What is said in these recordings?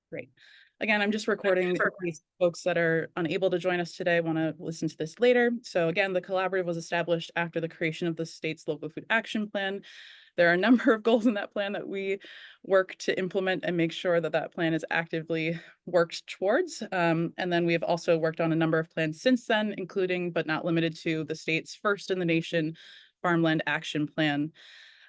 Great. Again, I'm just recording in case folks that are unable to join us today want to listen to this later. So again, the collaborative was established after the creation of the state's local food action plan. There are a number of goals in that plan that we work to implement and make sure that that plan is actively worked towards. And then we have also worked on a number of plans since then, including but not limited to the state's first in the nation farmland action plan.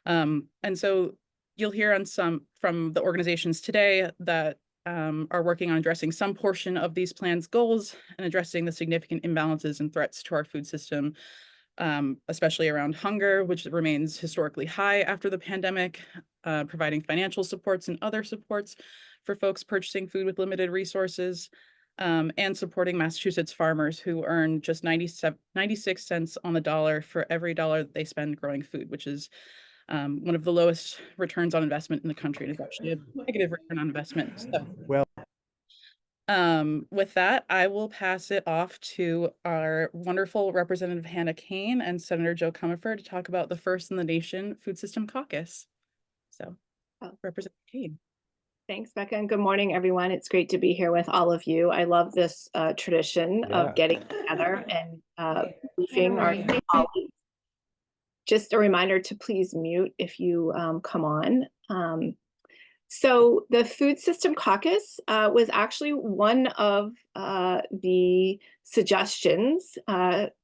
And so you'll hear on some from the organizations today that are working on addressing some portion of these plans' goals and addressing the significant imbalances and threats to our food system, especially around hunger, which remains historically high after the pandemic, providing financial supports and other supports for folks purchasing food with limited resources, and supporting Massachusetts farmers who earn just 96 cents on the dollar for every dollar that they spend growing food, which is one of the lowest returns on investment in the country. It is actually a negative return on investment. So, Well, with that, I will pass it off to our wonderful Representative Hannah Kane and Senator Joe Comerford to talk about the First in the Nation Food System Caucus. So, Representative Kane. Thanks, Becca, and good morning, everyone. It's great to be here with all of you. I love this tradition of getting together and briefing our colleagues. Just a reminder to please mute if you come on. So the Food System Caucus was actually one of the suggestions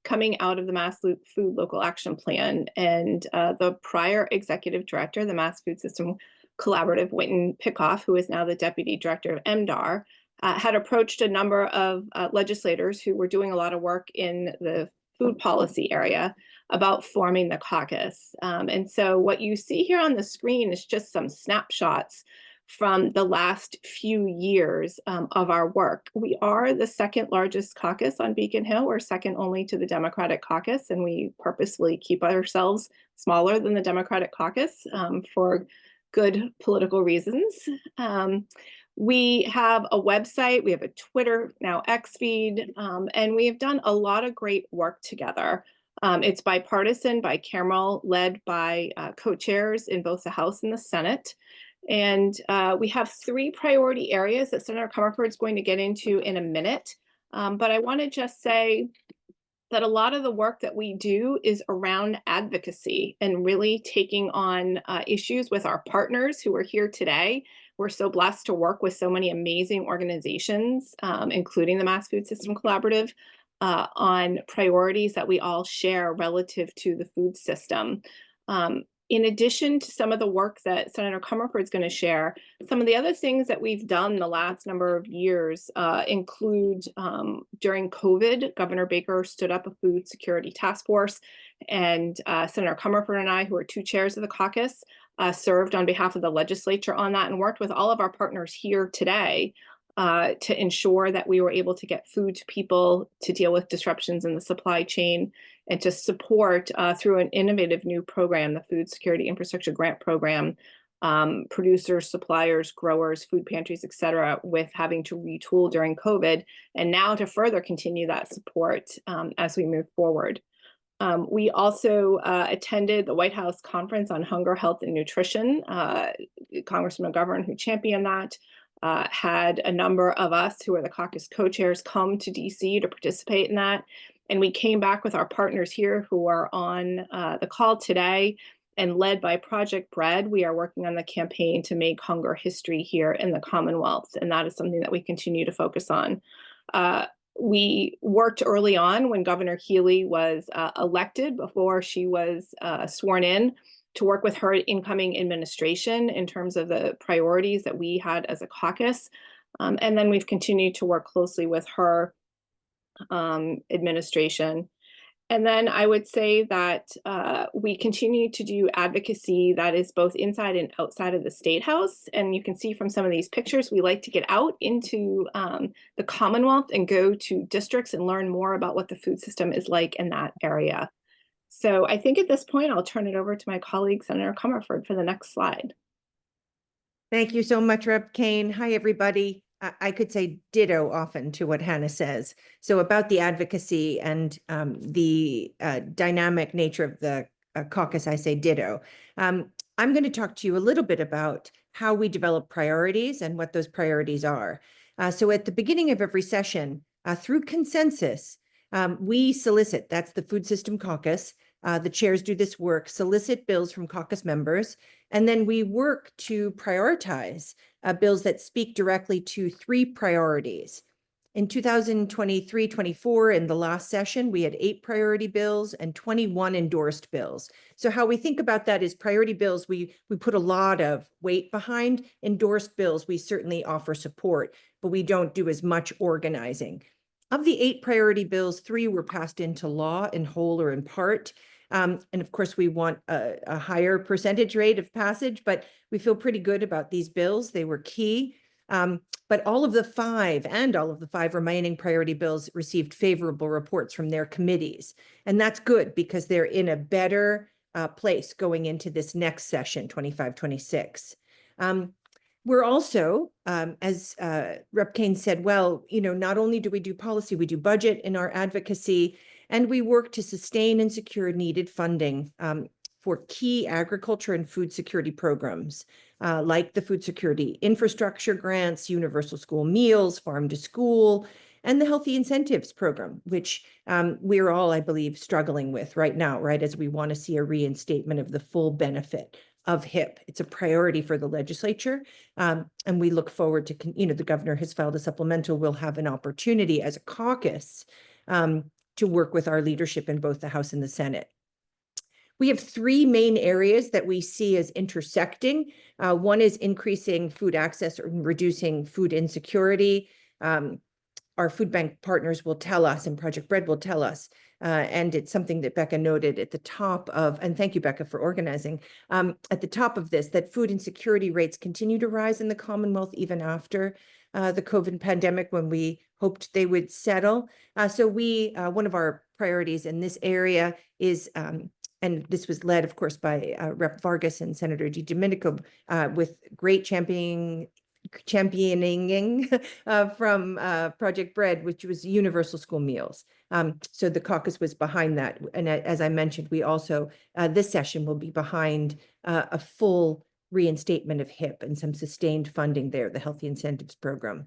coming out of the Mass Food Local Action Plan. And the prior executive director, the Mass Food System Collaborative, Winton Pickoff, who is now the deputy director of MDAR, had approached a number of legislators who were doing a lot of work in the food policy area about forming the caucus. And so what you see here on the screen is just some snapshots from the last few years of our work. We are the second largest caucus on Beacon Hill. We're second only to the Democratic caucus, and we purposefully keep ourselves smaller than the Democratic caucus for good political reasons. We have a website, we have a Twitter, now X feed, and we have done a lot of great work together. It's bipartisan, bicameral, led by co-chairs in both the House and the Senate. And we have three priority areas that Senator Comerford is going to get into in a minute. But I want to just say that a lot of the work that we do is around advocacy and really taking on issues with our partners who are here today. We're so blessed to work with so many amazing organizations, including the Mass Food System Collaborative, on priorities that we all share relative to the food system. In addition to some of the work that Senator Comerford is going to share, some of the other things that we've done the last number of years include during COVID, Governor Baker stood up a food security task force, and Senator Comerford and I, who are two chairs of the caucus, served on behalf of the legislature on that and worked with all of our partners here today to ensure that we were able to get food to people, to deal with disruptions in the supply chain, and to support through an innovative new program, the Food Security Infrastructure Grant Program, producers, suppliers, growers, food pantries, et cetera, with having to retool during COVID, and now to further continue that support as we move forward. We also attended the White House Conference on Hunger, Health, and Nutrition. Congressman McGovern, who championed that, had a number of us who are the caucus co-chairs come to DC to participate in that. And we came back with our partners here who are on the call today, and led by Project Bread, we are working on the campaign to make hunger history here in the Commonwealth. And that is something that we continue to focus on. We worked early on when Governor Healy was elected, before she was sworn in, to work with her incoming administration in terms of the priorities that we had as a caucus. And then we've continued to work closely with her administration. And then I would say that we continue to do advocacy that is both inside and outside of the State House. And you can see from some of these pictures, we like to get out into the Commonwealth and go to districts and learn more about what the food system is like in that area. So I think at this point, I'll turn it over to my colleague, Senator Comerford, for the next slide. thank you so much, Rep. Kane. Hi, everybody. I could say ditto often to what Hannah says. So about the advocacy and the dynamic nature of the caucus, I say ditto. I'm going to talk to you a little bit about how we develop priorities and what those priorities are. So at the beginning of every session, through consensus, we solicit, that's the Food System Caucus, the chairs do this work, solicit bills from caucus members, and then we work to prioritize bills that speak directly to 3 priorities. In 2023-24, in the last session, we had 8 priority bills and 21 endorsed bills. So how we think about that is priority bills, we put a lot of weight behind. Endorsed bills, we certainly offer support, but we don't do as much organizing. Of the 8 priority bills, 3 were passed into law in whole or in part. And of course, we want a higher percentage rate of passage, but we feel pretty good about these bills. They were key. But all of the 5 remaining priority bills received favorable reports from their committees. And that's good because they're in a better place going into this next session, 25-26. We're also, as Rep. Kane said, well, not only do we do policy, we do budget in our advocacy, and we work to sustain and secure needed funding for key agriculture and food security programs, like the food security infrastructure grants, universal school meals, farm to school, and the healthy incentives program, which we're all, I believe, struggling with right now, right, as we want to see a reinstatement of the full benefit of HIP. It's a priority for the legislature, and we look forward to, the governor has filed a supplemental. We'll have an opportunity as a caucus to work with our leadership in both the House and the Senate. We have 3 main areas that we see as intersecting. One is increasing food access or reducing food insecurity. Our food bank partners will tell us, and Project Bread will tell us, and it's something that Becca noted at the top of, and thank you, Becca, for organizing, at the top of this, that food insecurity rates continue to rise in the Commonwealth even after the COVID pandemic, when we hoped they would settle. So one of our priorities in this area is, and this was led, of course, by Rep. Vargas and Senator DiDomenico, with great championing from Project Bread, which was universal school meals. So the caucus was behind that. And as I mentioned, we also, this session will be behind a full reinstatement of HIP and some sustained funding there, the Healthy Incentives Program.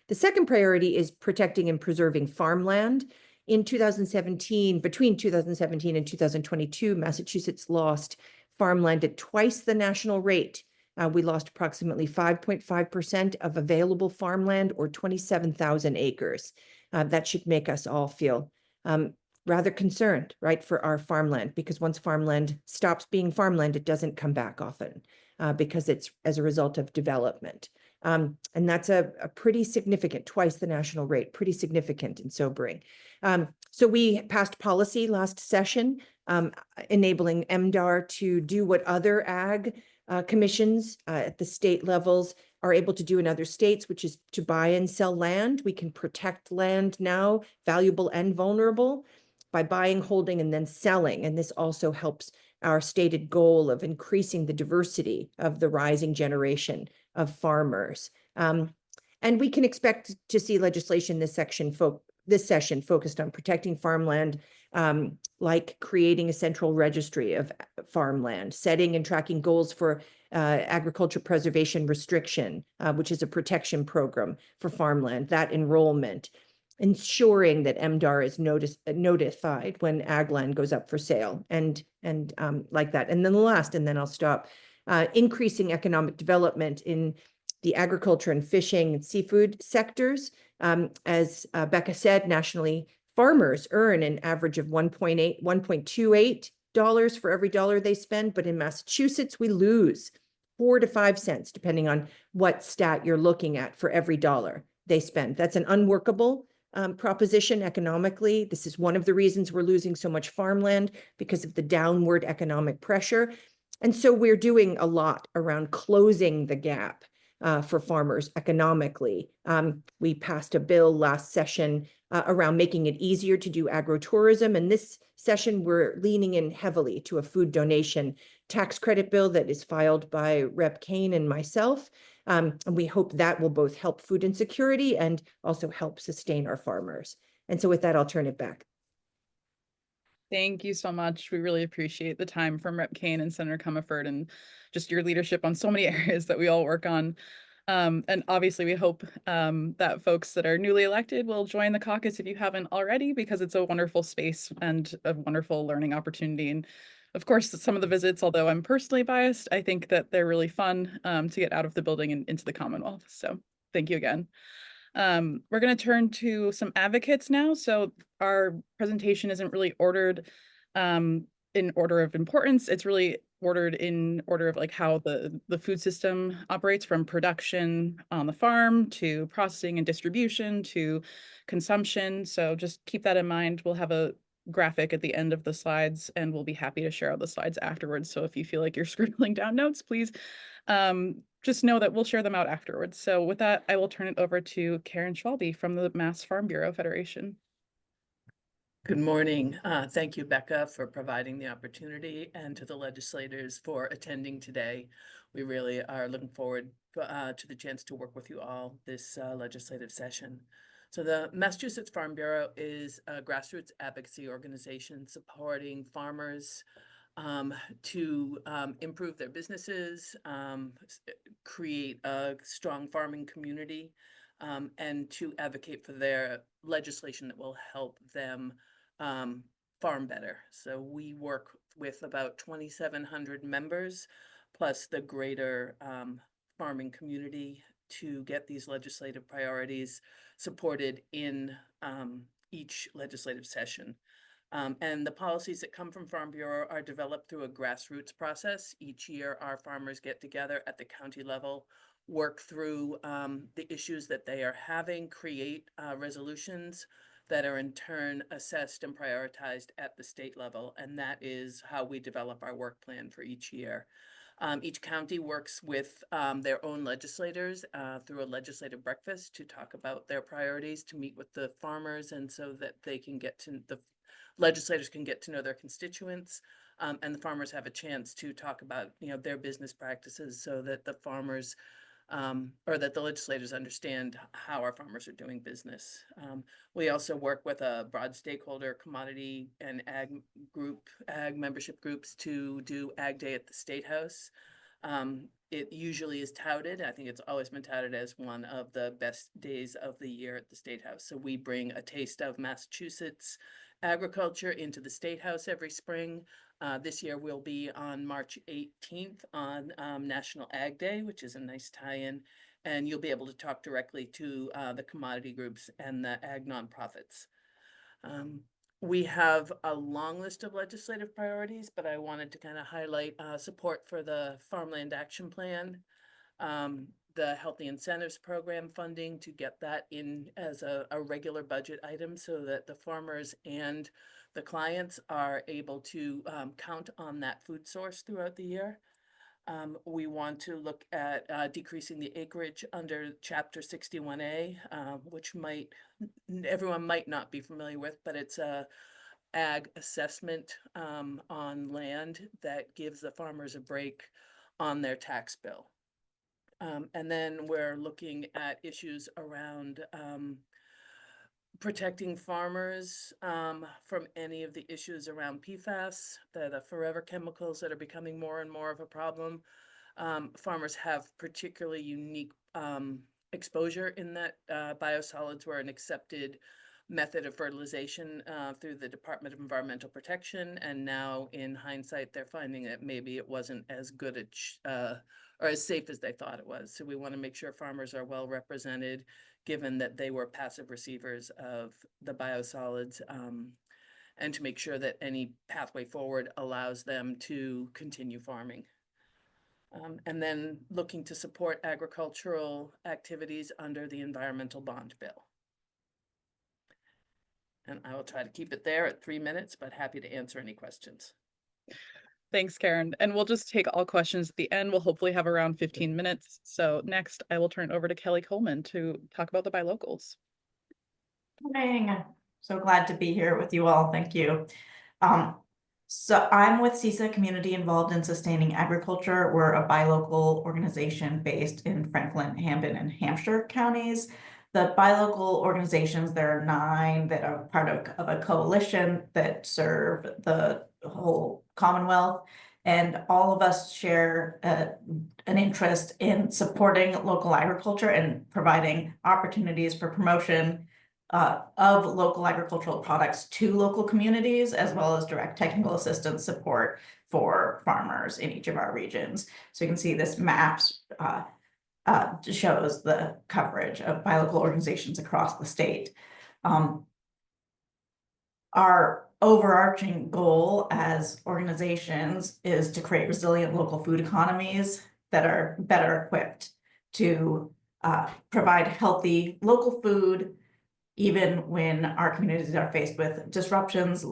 The second priority is protecting and preserving farmland. In 2017, between 2017 and 2022, Massachusetts lost farmland at twice the national rate. We lost approximately 5.5% of available farmland, or 27,000 acres. That should make us all feel rather concerned, right, for our farmland, because once farmland stops being farmland, it doesn't come back often because it's as a result of development. And that's a pretty significant, twice the national rate, pretty significant and sobering. So we passed policy last session, enabling MDAR to do what other ag commissions at the state levels are able to do in other states, which is to buy and sell land. We can protect land now, valuable and vulnerable, by buying, holding, and then selling. And this also helps our stated goal of increasing the diversity of the rising generation of farmers. And we can expect to see legislation this session focused on protecting farmland, like creating a central registry of farmland, setting and tracking goals for agriculture preservation restriction, which is a protection program for farmland, that enrollment, ensuring that MDAR is notified when ag land goes up for sale, and like that. And then the last, and then I'll stop, increasing economic development in the agriculture and fishing and seafood sectors. As Becca said, nationally, farmers earn an average of $1.28 for every dollar they spend, but in Massachusetts, we lose 4 to 5 cents, depending on what stat you're looking at, for every dollar they spend. That's an unworkable proposition economically. This is one of the reasons we're losing so much farmland, because of the downward economic pressure. And so we're doing a lot around closing the gap for farmers economically. We passed a bill last session around making it easier to do agrotourism. And this session, we're leaning in heavily to a food donation tax credit bill that is filed by Rep. Kane and myself. And we hope that will both help food insecurity and also help sustain our farmers. And so with that, I'll turn it back. Thank you so much. We really appreciate the time from Rep. Kane and Senator Comerford and just your leadership on so many areas that we all work on. And obviously we hope that folks that are newly elected will join the caucus if you haven't already, because it's a wonderful space and a wonderful learning opportunity. And of course, some of the visits, although I'm personally biased, I think that they're really fun to get out of the building and into the Commonwealth. So thank you again. We're going to turn to some advocates now. So our presentation isn't really ordered in order of importance. It's really ordered in order of like how the food system operates, from production on the farm to processing and distribution to consumption. So just keep that in mind. We'll have a graphic at the end of the slides, and we'll be happy to share out the slides afterwards. So if you feel like you're scribbling down notes, please just know that we'll share them out afterwards. So with that, I will turn it over to Karen Schwalbe from the Mass Farm Bureau Federation. Good morning. Thank you, Becca, for providing the opportunity, and to the legislators for attending today. We really are looking forward to the chance to work with you all this legislative session. So the Massachusetts Farm Bureau is a grassroots advocacy organization supporting farmers to improve their businesses, create a strong farming community, and to advocate for their legislation that will help them farm better. So we work with about 2,700 members, plus the greater farming community, to get these legislative priorities supported in each legislative session. And the policies that come from Farm Bureau are developed through a grassroots process. Each year, our farmers get together at the county level, work through the issues that they are having, create resolutions that are in turn assessed and prioritized at the state level. And that is how we develop our work plan for each year. Each county works with their own legislators through a legislative breakfast to talk about their priorities, to meet with the farmers, and so that they can get to the legislators can get to know their constituents, and the farmers have a chance to talk about their business practices, so that the farmers or that the legislators understand how our farmers are doing business. We also work with a broad stakeholder commodity and ag membership groups to do Ag Day at the State House. It usually is touted, I think it's always been touted as one of the best days of the year at the State House. So we bring a taste of Massachusetts agriculture into the State House every spring. This year we'll be on March 18th on National Ag Day, which is a nice tie-in, and you'll be able to talk directly to the commodity groups and the ag nonprofits. We have a long list of legislative priorities, but I wanted to kind of highlight support for the Farmland Action Plan, the Healthy Incentives Program funding, to get that in as a regular budget item, so that the farmers and the clients are able to count on that food source throughout the year. We want to look at decreasing the acreage under Chapter 61A, which everyone might not be familiar with, but it's a ag assessment on land that gives the farmers a break on their tax bill. And then we're looking at issues around protecting farmers from any of the issues around PFAS, the forever chemicals that are becoming more and more of a problem. Farmers have particularly unique exposure in that biosolids were an accepted method of fertilization through the Department of Environmental Protection, and now in hindsight they're finding that maybe it wasn't as good or as safe as they thought it was. So we want to make sure farmers are well represented, given that they were passive receivers of the biosolids, and to make sure that any pathway forward allows them to continue farming. And then looking to support agricultural activities under the Environmental Bond Bill. And I will try to keep it there at 3 minutes, but happy to answer any questions. Thanks, Karen. And we'll just take all questions at the end. We'll hopefully have around 15 minutes. So next, I will turn it over to Kelly Coleman to talk about the buy locals. Morning. So glad to be here with you all. Thank you. So I'm with CISA, Community Involved in Sustaining Agriculture. We're a buy local organization based in Franklin, Hambden, and Hampshire counties. The buy local organizations, there are 9 that are part of a coalition that serve the whole Commonwealth. And all of us share an interest in supporting local agriculture and providing opportunities for promotion of local agricultural products to local communities, as well as direct technical assistance support for farmers in each of our regions. So you can see this maps shows the coverage of buy local organizations across the state. Our overarching goal as organizations is to create resilient local food economies that are better equipped to provide healthy local food, even when our communities are faced with disruptions,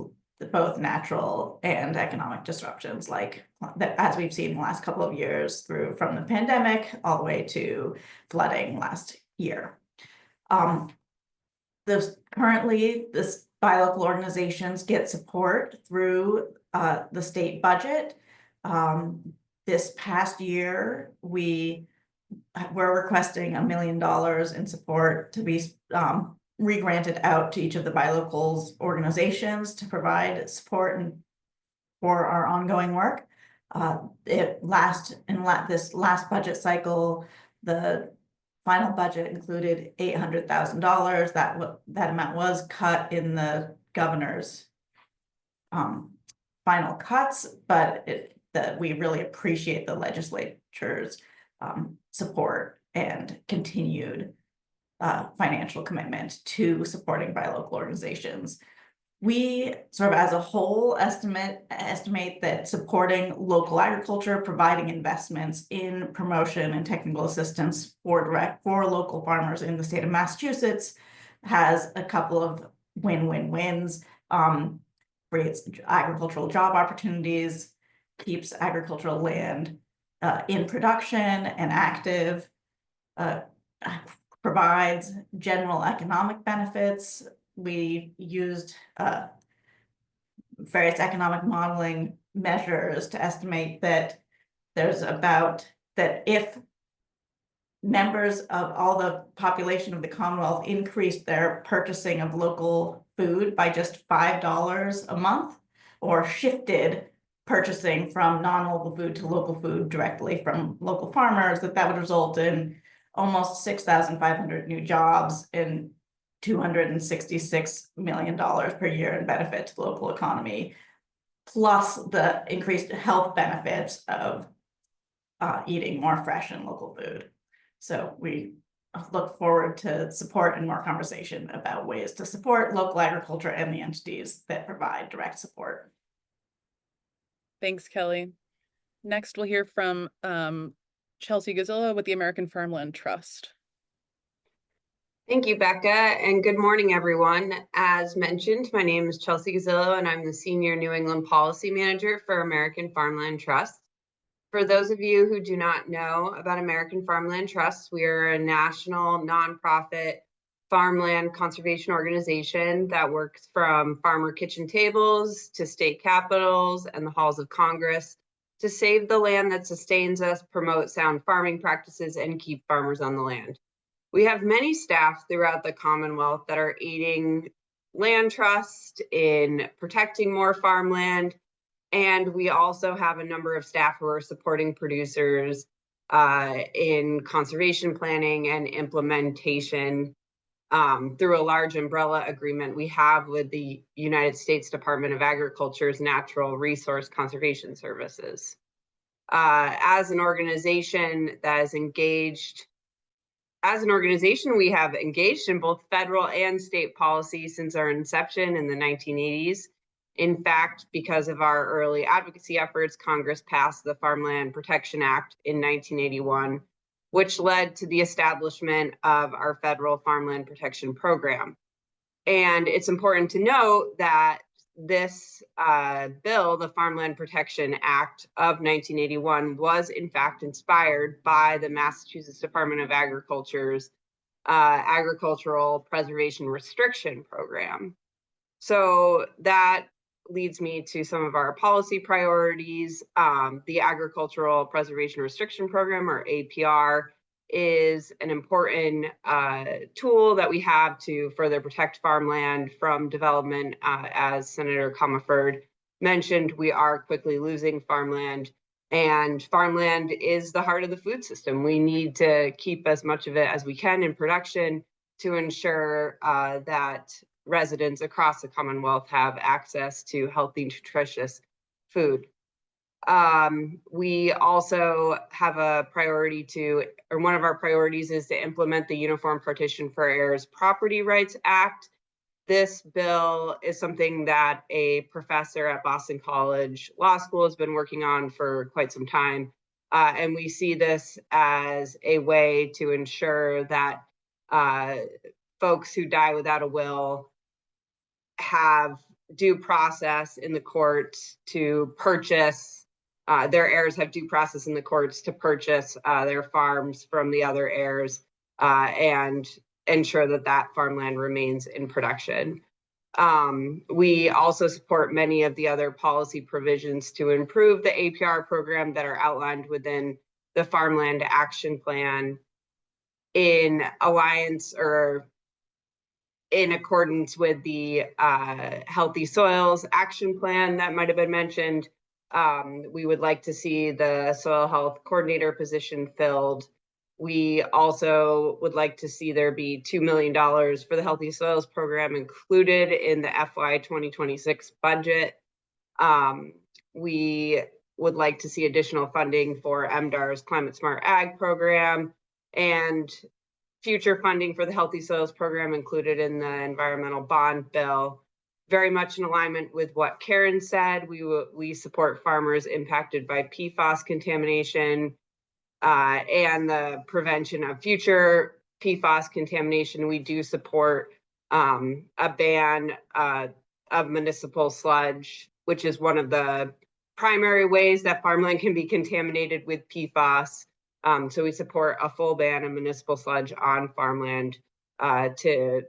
both natural and economic disruptions, like as we've seen in the last couple of years from the pandemic all the way to flooding last year. Currently, this buy local organizations get support through the state budget. This past year, we're requesting $1 million in support to be re-granted out to each of the buy locals organizations to provide support for our ongoing work. This last budget cycle, the final budget included $800,000. That amount was cut in the governor's final cuts, but we really appreciate the legislatures' support and continued financial commitment to supporting buy local organizations. We sort of as a whole estimate that supporting local agriculture, providing investments in promotion and technical assistance for local farmers in the state of Massachusetts has a couple of win-win-wins, creates agricultural job opportunities, keeps agricultural land in production and active, provides general economic benefits. We used various economic modeling measures to estimate that if members of all the population of the Commonwealth increased their purchasing of local food by just $5 a month, or shifted purchasing from non-local food to local food directly from local farmers, that would result in almost 6,500 new jobs and $266 million per year in benefit to the local economy, plus the increased health benefits of eating more fresh and local food. So we look forward to support and more conversation about ways to support local agriculture and the entities that provide direct support. Thanks, Kelly. Next, we'll hear from Chelsea Gazzillo with the American Farmland Trust. Thank you, Becca, and good morning, everyone. As mentioned, my name is Chelsea Gazzillo, and I'm the Senior New England Policy Manager for American Farmland Trust. For those of you who do not know about American Farmland Trust, we are a national nonprofit farmland conservation organization that works from farmer kitchen tables to state capitals and the halls of Congress to save the land that sustains us, promote sound farming practices, and keep farmers on the land. We have many staff throughout the Commonwealth that are aiding land trust in protecting more farmland. And we also have a number of staff who are supporting producers in conservation planning and implementation through a large umbrella agreement we have with the United States Department of Agriculture's Natural Resource Conservation Services. As an organization that is engaged, we have engaged in both federal and state policy since our inception in the 1980s. In fact, because of our early advocacy efforts, Congress passed the Farmland Protection Act in 1981, which led to the establishment of our federal farmland protection program. And it's important to note that this bill, the Farmland Protection Act of 1981, was in fact inspired by the Massachusetts Department of Agriculture's Agricultural Preservation Restriction Program. So that leads me to some of our policy priorities. The Agricultural Preservation Restriction Program, or APR, is an important tool that we have to further protect farmland from development. As Senator Comerford mentioned, we are quickly losing farmland, and farmland is the heart of the food system. We need to keep as much of it as we can in production to ensure that residents across the Commonwealth have access to healthy, nutritious food. We also have a priority or one of our priorities is to implement the Uniform Partition for Heirs Property Rights Act. This bill is something that a professor at Boston College Law School has been working on for quite some time. And we see this as a way to ensure that folks who die without a will have due process in the courts to purchase, their heirs have due process in the courts to purchase their farms from the other heirs and ensure that that farmland remains in production. We also support many of the other policy provisions to improve the APR program that are outlined within the Farmland Action Plan in alliance or in accordance with the Healthy Soils Action Plan that might have been mentioned. We would like to see the soil health coordinator position filled. We also would like to see there be $2 million for the Healthy Soils program included in the FY 2026 budget. We would like to see additional funding for MDAR's Climate Smart Ag program and future funding for the Healthy Soils program included in the environmental bond bill. Very much in alignment with what Karen said, we support farmers impacted by PFAS contamination and the prevention of future PFAS contamination. We do support a ban of municipal sludge, which is one of the primary ways that farmland can be contaminated with PFAS. So we support a full ban of municipal sludge on farmland to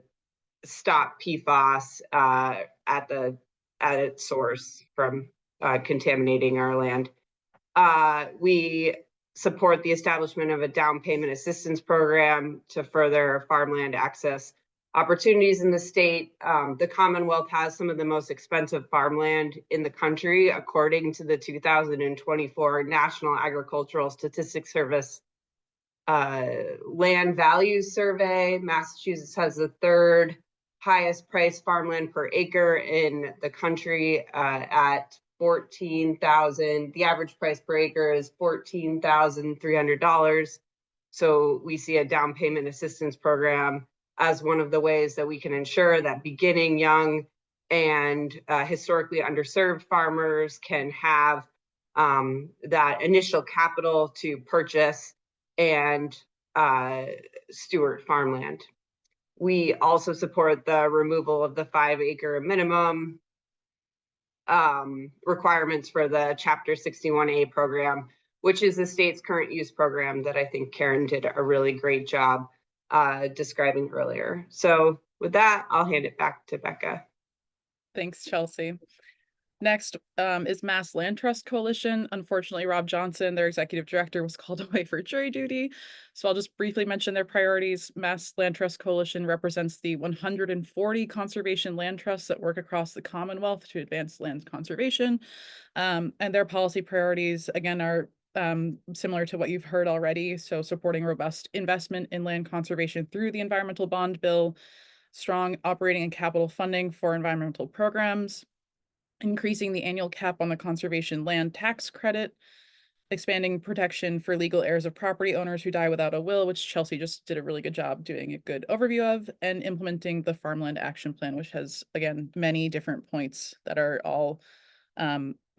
stop PFAS at its source from contaminating our land. We support the establishment of a down payment assistance program to further farmland access opportunities in the state. The Commonwealth has some of the most expensive farmland in the country, according to the 2024 National Agricultural Statistics Service Land Values Survey. Massachusetts has the third highest priced farmland per acre in the country at $14,000. The average price per acre is $14,300. So we see a down payment assistance program as one of the ways that we can ensure that beginning young and historically underserved farmers can have that initial capital to purchase and steward farmland. We also support the removal of the 5-acre minimum requirements for the Chapter 61A program, which is the state's current use program that I think Karen did a really great job describing earlier. So with that, I'll hand it back to Becca. Thanks, Chelsea. Next is Mass Land Trust Coalition. Unfortunately, Rob Johnson, their executive director, was called away for jury duty. So I'll just briefly mention their priorities. Mass Land Trust Coalition represents the 140 conservation land trusts that work across the Commonwealth to advance land conservation. And their policy priorities, again, are similar to what you've heard already. So supporting robust investment in land conservation through the environmental bond bill, strong operating and capital funding for environmental programs, increasing the annual cap on the conservation land tax credit, expanding protection for legal heirs of property owners who die without a will, which Chelsea just did a really good job doing a good overview of, and implementing the Farmland Action Plan, which has, again, many different points that are all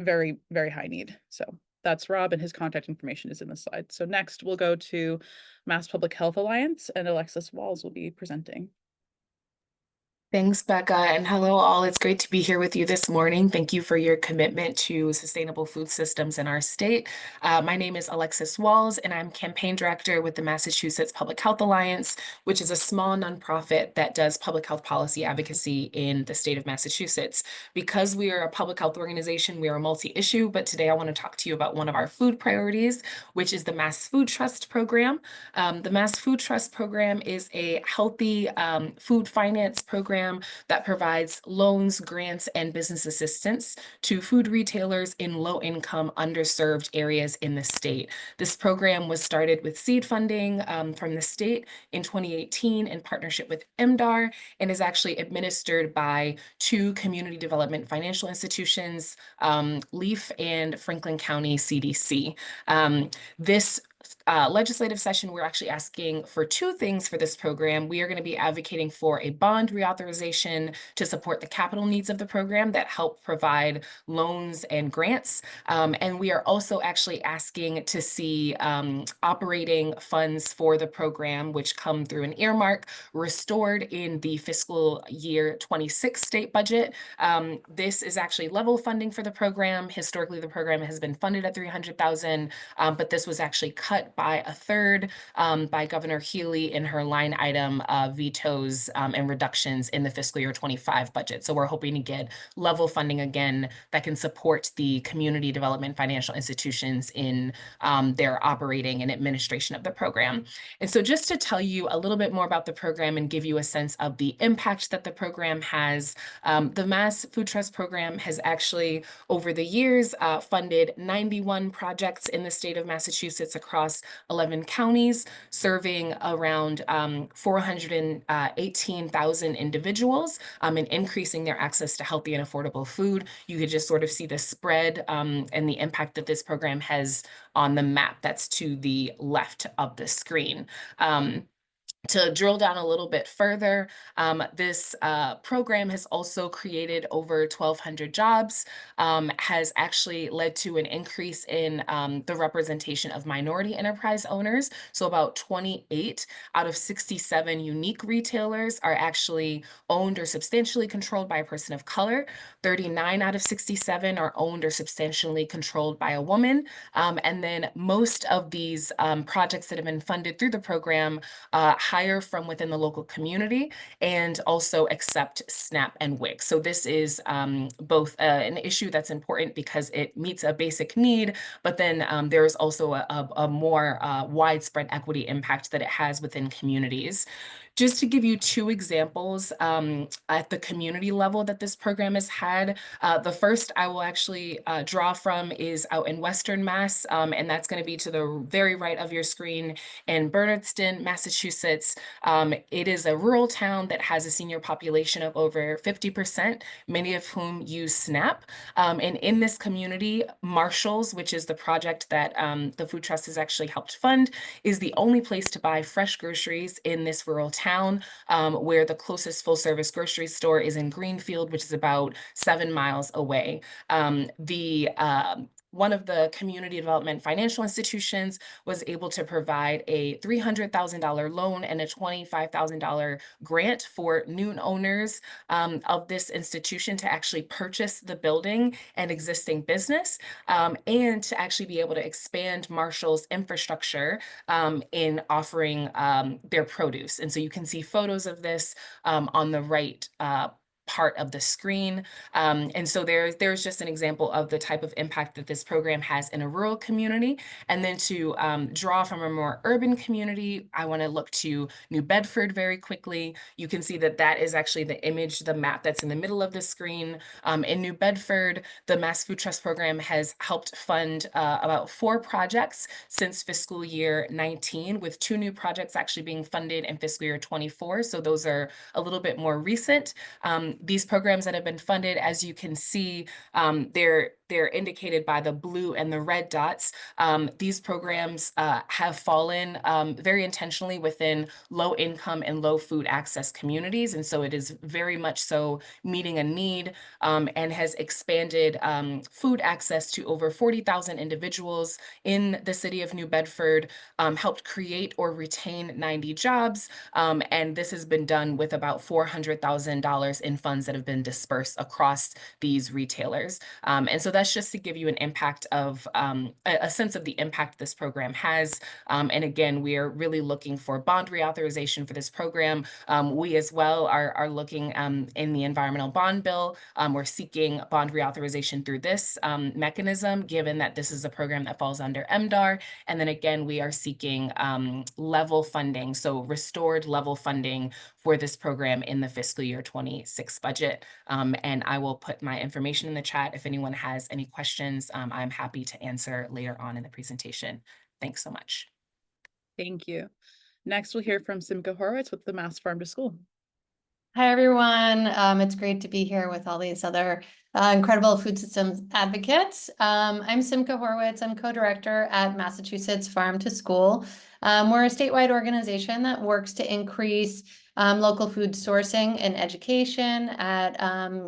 very, very high need. So that's Rob, and his contact information is in the slide. So next we'll go to Mass Public Health Alliance, and Alexis Walls will be presenting. Thanks, Becca, and hello all. It's great to be here with you this morning. Thank you for your commitment to sustainable food systems in our state. My name is Alexis Walls, and I'm campaign director with the Massachusetts Public Health Alliance, which is a small nonprofit that does public health policy advocacy in the state of Massachusetts. Because we are a public health organization, we are multi-issue, but today I want to talk to you about one of our food priorities, which is the Mass Food Trust Program. The Mass Food Trust Program is a healthy food finance program that provides loans, grants, and business assistance to food retailers in low-income, underserved areas in the state. This program was started with seed funding from the state in 2018 in partnership with MDAR and is actually administered by two community development financial institutions, LEAF and Franklin County CDC. This legislative session, we're actually asking for two things for this program. We are going to be advocating for a bond reauthorization to support the capital needs of the program that help provide loans and grants. And we are also actually asking to see operating funds for the program, which come through an earmark, restored in the fiscal year 26 state budget. This is actually level funding for the program. Historically, the program has been funded at $300,000, but this was actually cut by a third by Governor Healy in her line item vetoes and reductions in the fiscal year 25 budget. So we're hoping to get level funding again that can support the community development financial institutions in their operating and administration of the program. And so just to tell you a little bit more about the program and give you a sense of the impact that the program has, the Mass Food Trust Program has actually over the years funded 91 projects in the state of Massachusetts across 11 counties, serving around 418,000 individuals and increasing their access to healthy and affordable food. You could just sort of see the spread and the impact that this program has on the map that's to the left of the screen. To drill down a little bit further, this program has also created over 1,200 jobs, has actually led to an increase in the representation of minority enterprise owners. So about 28 out of 67 unique retailers are actually owned or substantially controlled by a person of color. 39 out of 67 are owned or substantially controlled by a woman. And then most of these projects that have been funded through the program hire from within the local community and also accept SNAP and WIC. So this is both an issue that's important because it meets a basic need, but then there is also a more widespread equity impact that it has within communities. Just to give you two examples at the community level that this program has had, the first I will actually draw from is out in Western Mass, and that's going to be to the very right of your screen in Bernardston, Massachusetts. It is a rural town that has a senior population of over 50%, many of whom use SNAP. And in this community, Marshalls, which is the project that the Food Trust has actually helped fund, is the only place to buy fresh groceries in this rural town, where the closest full-service grocery store is in Greenfield, which is about 7 miles away. One of the community development financial institutions was able to provide a $300,000 loan and a $25,000 grant for new owners of this institution to actually purchase the building and existing business, and to actually be able to expand Marshall's infrastructure in offering their produce. And so you can see photos of this on the right part of the screen. And so there's just an example of the type of impact that this program has in a rural community. And then to draw from a more urban community, I want to look to New Bedford very quickly. You can see that that is actually the image, the map that's in the middle of the screen. In New Bedford, the Mass Food Trust Program has helped fund about 4 projects since fiscal year 19, with 2 new projects actually being funded in fiscal year 24. So those are a little bit more recent. These programs that have been funded, as you can see, they're they're indicated by the blue and the red dots. These programs have fallen very intentionally within low income and low food access communities. And so it is very much so meeting a need and has expanded food access to over 40,000 individuals in the city of New Bedford, helped create or retain 90 jobs. And this has been done with about $400,000 in funds that have been dispersed across these retailers. And so that's just to give you an impact of a sense of the impact this program has. And again, we are really looking for bond reauthorization for this program. We as well are looking in the environmental bond bill. We're seeking bond reauthorization through this mechanism, given that this is a program that falls under MDAR. And then again, we are seeking level funding, so restored level funding for this program in the fiscal year 26 budget. And I will put my information in the chat if anyone has any questions. I'm happy to answer later on in the presentation. Thanks so much. Thank you. Next, we'll hear from Simca Horowitz with the Mass Farm to School. Hi, everyone. It's great to be here with all these other incredible food systems advocates. I'm Simca Horowitz. I'm co-director at Massachusetts Farm to School. We're a statewide organization that works to increase local food sourcing and education at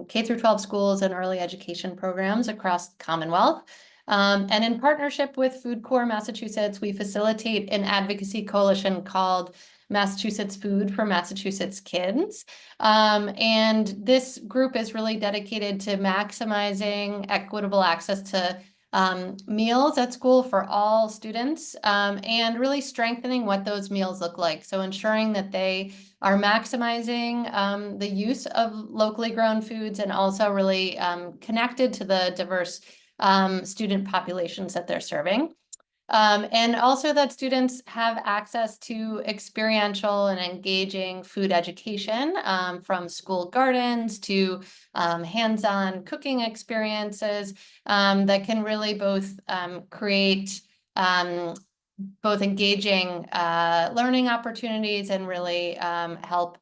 K through 12 schools and early education programs across the Commonwealth. And in partnership with Food Corps Massachusetts, we facilitate an advocacy coalition called Massachusetts Food for Massachusetts Kids. And this group is really dedicated to maximizing equitable access to meals at school for all students, and really strengthening what those meals look like. So ensuring that they are maximizing the use of locally grown foods and also really connected to the diverse student populations that they're serving. And also that students have access to experiential and engaging food education, from school gardens to hands-on cooking experiences that can really both create both engaging learning opportunities and really help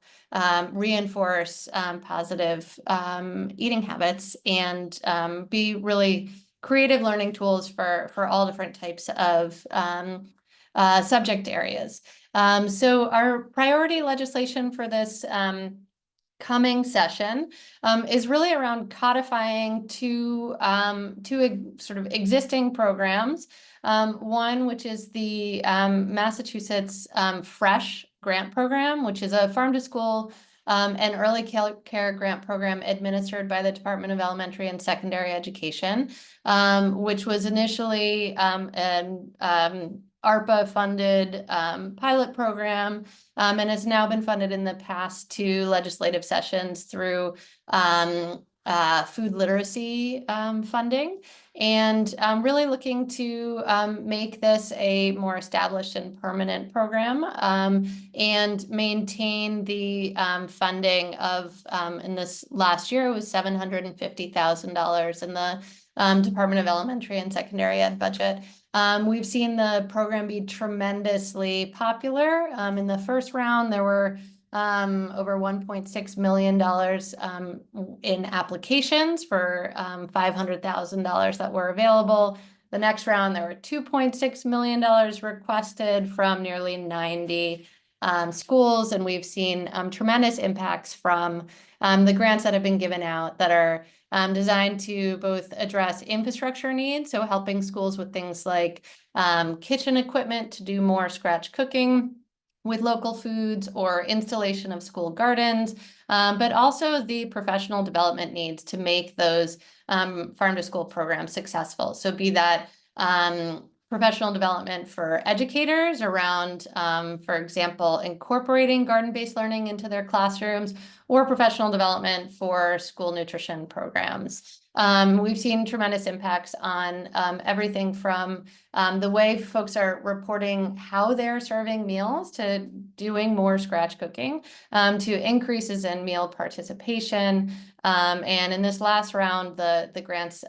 reinforce positive eating habits and be really creative learning tools for all different types of subject areas. So our priority legislation for this coming session is really around codifying two sort of existing programs. One, which is the Massachusetts Fresh Grant Program, which is a farm to school and early care grant program administered by the Department of Elementary and Secondary Education, which was initially an ARPA-funded pilot program, and has now been funded in the past two legislative sessions through food literacy funding. And I'm really looking to make this a more established and permanent program, and maintain the funding of, in this last year, it was $750,000 in the Department of Elementary and Secondary Ed budget. We've seen the program be tremendously popular. In the first round, there were over $1.6 million in applications for $500,000 that were available. The next round, there were $2.6 million requested from nearly 90 schools, and we've seen tremendous impacts from the grants that have been given out that are designed to both address infrastructure needs, so helping schools with things like kitchen equipment to do more scratch cooking with local foods or installation of school gardens, but also the professional development needs to make those farm to school programs successful. So be that professional development for educators around, for example, incorporating garden-based learning into their classrooms, or professional development for school nutrition programs. We've seen tremendous impacts on everything from the way folks are reporting how they're serving meals to doing more scratch cooking, to increases in meal participation. And in this last round, the grants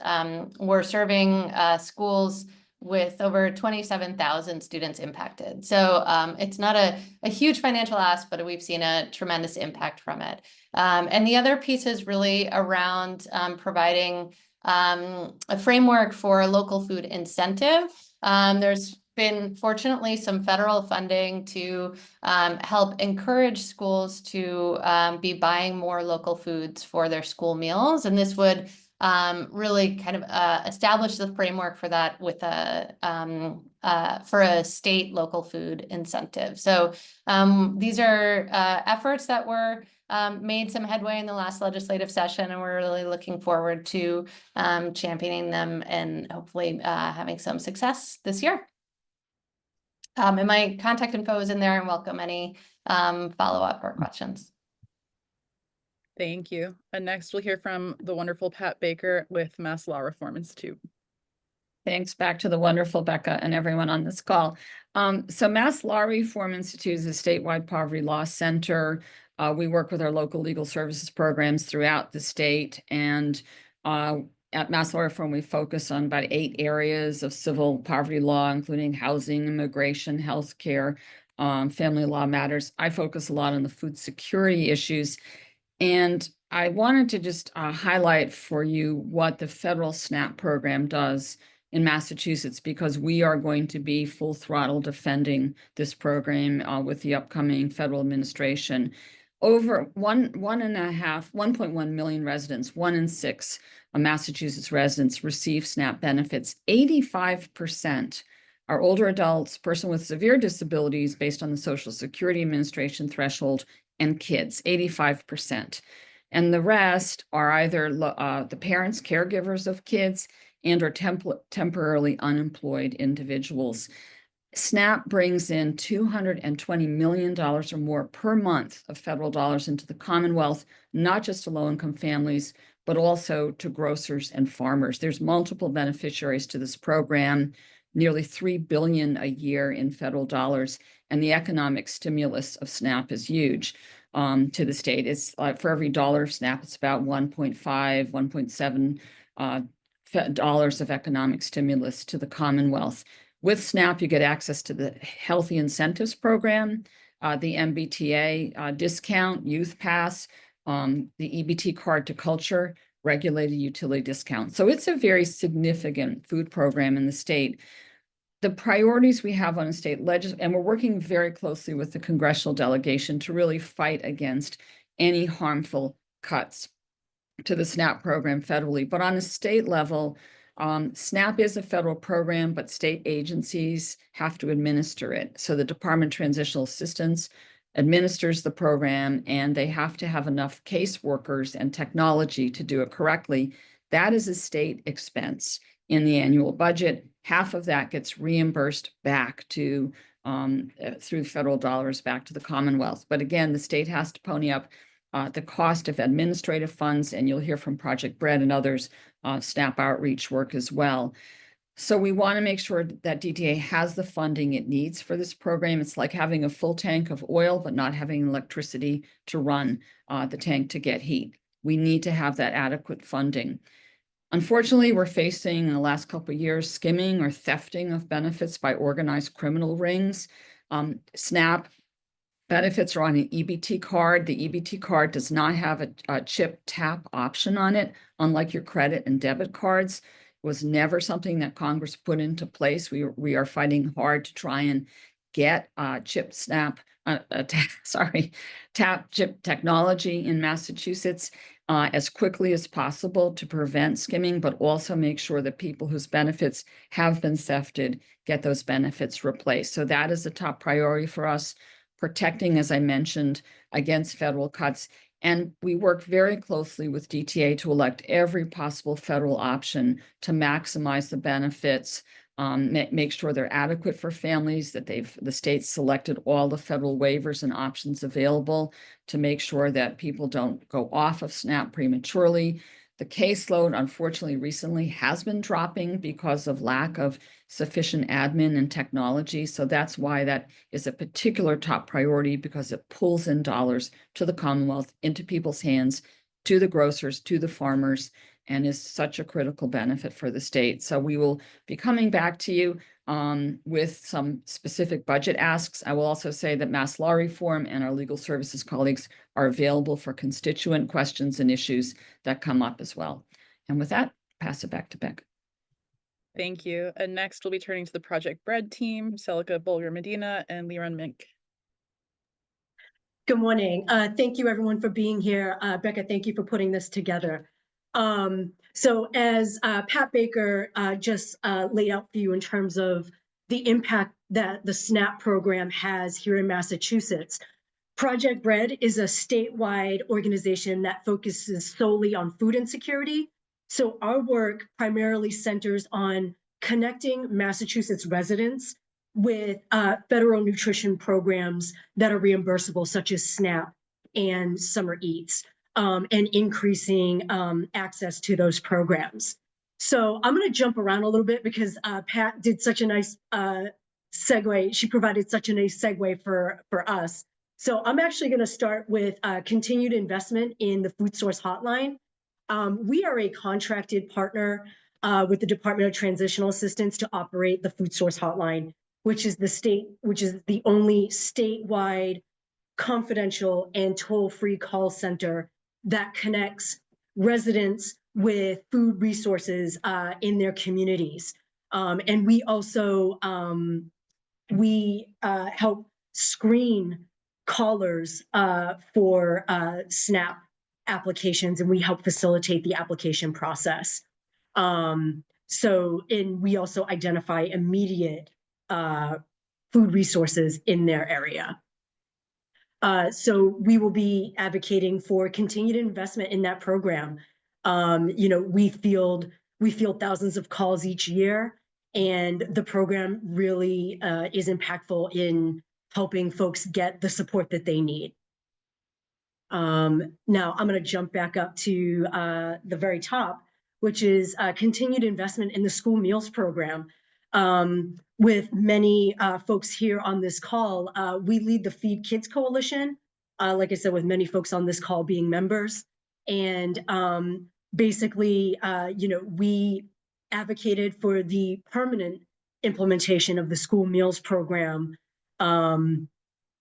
were serving schools with over 27,000 students impacted. So it's not a huge financial ask, but we've seen a tremendous impact from it. And the other piece is really around providing a framework for a local food incentive. There's been fortunately some federal funding to help encourage schools to be buying more local foods for their school meals. And this would really kind of establish the framework for that with for a state local food incentive. So these are efforts that were made some headway in the last legislative session, and we're really looking forward to championing them and hopefully having some success this year. And my contact info is in there, and welcome any follow-up or questions. Thank you. And next we'll hear from the wonderful Pat Baker with Mass Law Reform Institute. Thanks back to the wonderful Becca and everyone on this call. So Mass Law Reform Institute is a statewide poverty law center. We work with our local legal services programs throughout the state. And at Mass Law Reform, we focus on about 8 areas of civil poverty law, including housing, immigration, healthcare, family law matters. I focus a lot on the food security issues. And I wanted to just highlight for you what the federal SNAP program does in Massachusetts, because we are going to be full throttle defending this program with the upcoming federal administration. Over 1.1 million residents, 1 in 6 Massachusetts residents receive SNAP benefits. 85% are older adults, person with severe disabilities based on the Social Security Administration threshold, and kids, 85%. And the rest are either the parents, caregivers of kids, and or temporarily unemployed individuals. SNAP brings in $220 million or more per month of federal dollars into the Commonwealth, not just to low-income families, but also to grocers and farmers. There's multiple beneficiaries to this program, nearly $3 billion a year in federal dollars, and the economic stimulus of SNAP is huge to the state. It's for every dollar of SNAP, it's about 1.7 dollars of economic stimulus to the Commonwealth. With SNAP, you get access to the Healthy Incentives Program, the MBTA discount, Youth Pass, the EBT Card to Culture, regulated utility discount. So it's a very significant food program in the state. The priorities we have on a state legislature, and we're working very closely with the congressional delegation to really fight against any harmful cuts to the SNAP program federally. But on a state level, SNAP is a federal program, but state agencies have to administer it. So the Department of Transitional Assistance administers the program, and they have to have enough caseworkers and technology to do it correctly. That is a state expense in the annual budget. Half of that gets reimbursed back to through federal dollars back to the Commonwealth. But again, the state has to pony up the cost of administrative funds, and you'll hear from Project Bread and others, SNAP outreach work as well. So we want to make sure that DTA has the funding it needs for this program. It's like having a full tank of oil, but not having electricity to run the tank to get heat. We need to have that adequate funding. Unfortunately, we're facing in the last couple of years skimming or thefting of benefits by organized criminal rings. SNAP benefits are on an EBT card. The EBT card does not have a chip tap option on it, unlike your credit and debit cards. It was never something that Congress put into place. We are fighting hard to try and get tap chip technology in Massachusetts as quickly as possible to prevent skimming, but also make sure that people whose benefits have been thefted get those benefits replaced. So that is a top priority for us, protecting, as I mentioned, against federal cuts. And we work very closely with DTA to elect every possible federal option to maximize the benefits, make sure they're adequate for families, that the state's selected all the federal waivers and options available to make sure that people don't go off of SNAP prematurely. The caseload, unfortunately, recently has been dropping because of lack of sufficient admin and technology. So that's why that is a particular top priority, because it pulls in dollars to the Commonwealth, into people's hands, to the grocers, to the farmers, and is such a critical benefit for the state. So we will be coming back to you with some specific budget asks. I will also say that Mass Law Reform and our legal services colleagues are available for constituent questions and issues that come up as well. And with that, pass it back to Beck. Thank you. And next we'll be turning to the Project Bread team, Celica Bulger Medina and Liran Mink. Good morning. Thank you everyone for being here. Becca, thank you for putting this together. So as Pat Baker just laid out for you in terms of the impact that the SNAP program has here in Massachusetts, Project Bread is a statewide organization that focuses solely on food insecurity. So our work primarily centers on connecting Massachusetts residents with federal nutrition programs that are reimbursable, such as SNAP and Summer Eats, and increasing access to those programs. So I'm going to jump around a little bit because Pat did such a nice segue. She provided such a nice segue for us. So I'm actually going to start with continued investment in the Food Source Hotline. We are a contracted partner with the Department of Transitional Assistance to operate the Food Source Hotline, which is the only statewide confidential and toll-free call center that connects residents with food resources in their communities. And we also help screen callers for SNAP applications, and we help facilitate the application process. And we also identify immediate food resources in their area. So we will be advocating for continued investment in that program. We field thousands of calls each year, and the program really is impactful in helping folks get the support that they need. Now I'm going to jump back up to the very top, which is continued investment in the school meals program. With many folks here on this call, we lead the Feed Kids Coalition, like I said, with many folks on this call being members. And basically, we advocated for the permanent implementation of the school meals program,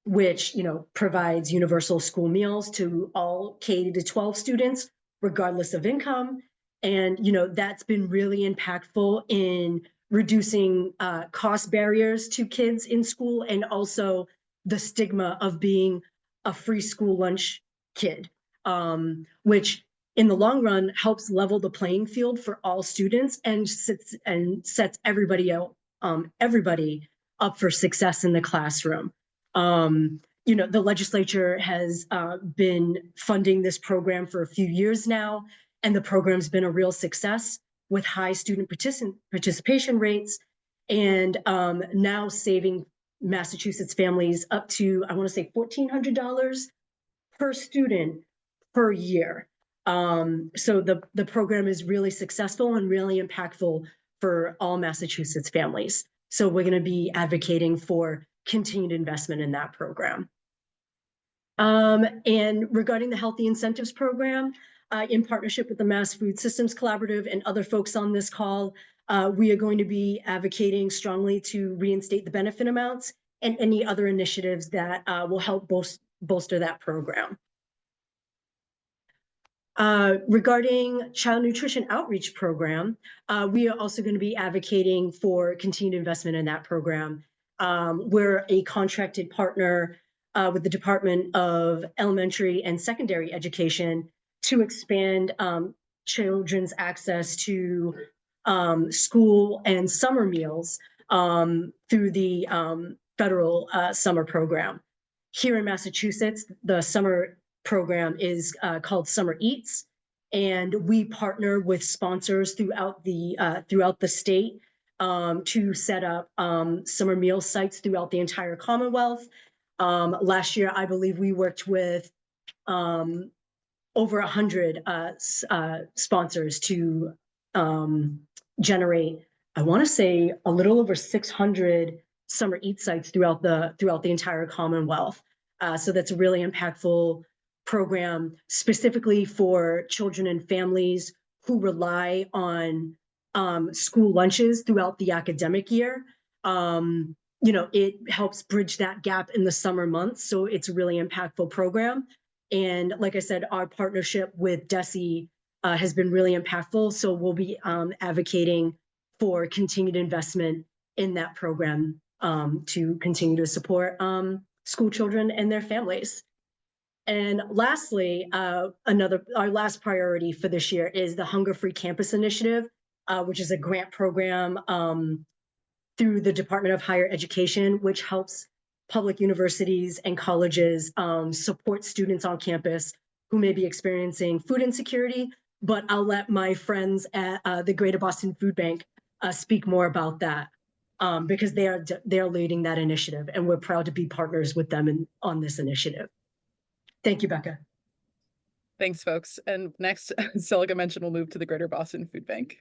which provides universal school meals to all K-12 students, regardless of income. And that's been really impactful in reducing cost barriers to kids in school, and also the stigma of being a free school lunch kid, which in the long run helps level the playing field for all students and sets everybody up for success in the classroom. The legislature has been funding this program for a few years now, and the program's been a real success with high student participation rates, and now saving Massachusetts families up to, I want to say, $1,400 per student per year. So the program is really successful and really impactful for all Massachusetts families. So we're going to be advocating for continued investment in that program. And regarding the Healthy Incentives Program, in partnership with the Mass Food Systems Collaborative and other folks on this call, we are going to be advocating strongly to reinstate the benefit amounts and any other initiatives that will help bolster that program. Regarding Child Nutrition Outreach Program, we are also going to be advocating for continued investment in that program. We're a contracted partner with the Department of Elementary and Secondary Education to expand children's access to school and summer meals through the federal summer program. Here in Massachusetts, the summer program is called Summer Eats, and we partner with sponsors throughout the state to set up summer meal sites throughout the entire Commonwealth. Last year, I believe we worked with over 100 sponsors to generate, I want to say, a little over 600 summer eat sites throughout the entire Commonwealth. So that's a really impactful program specifically for children and families who rely on school lunches throughout the academic year. It helps bridge that gap in the summer months. So it's a really impactful program. And like I said, our partnership with DESE has been really impactful. So we'll be advocating for continued investment in that program to continue to support school children and their families. And lastly, our last priority for this year is the Hunger Free Campus Initiative, which is a grant program through the Department of Higher Education, which helps public universities and colleges support students on campus who may be experiencing food insecurity. But I'll let my friends at the Greater Boston Food Bank speak more about that because they are leading that initiative, and we're proud to be partners with them on this initiative. Thank you, Becca. Thanks, folks. And next, as Celica mentioned, we'll move to the Greater Boston Food Bank.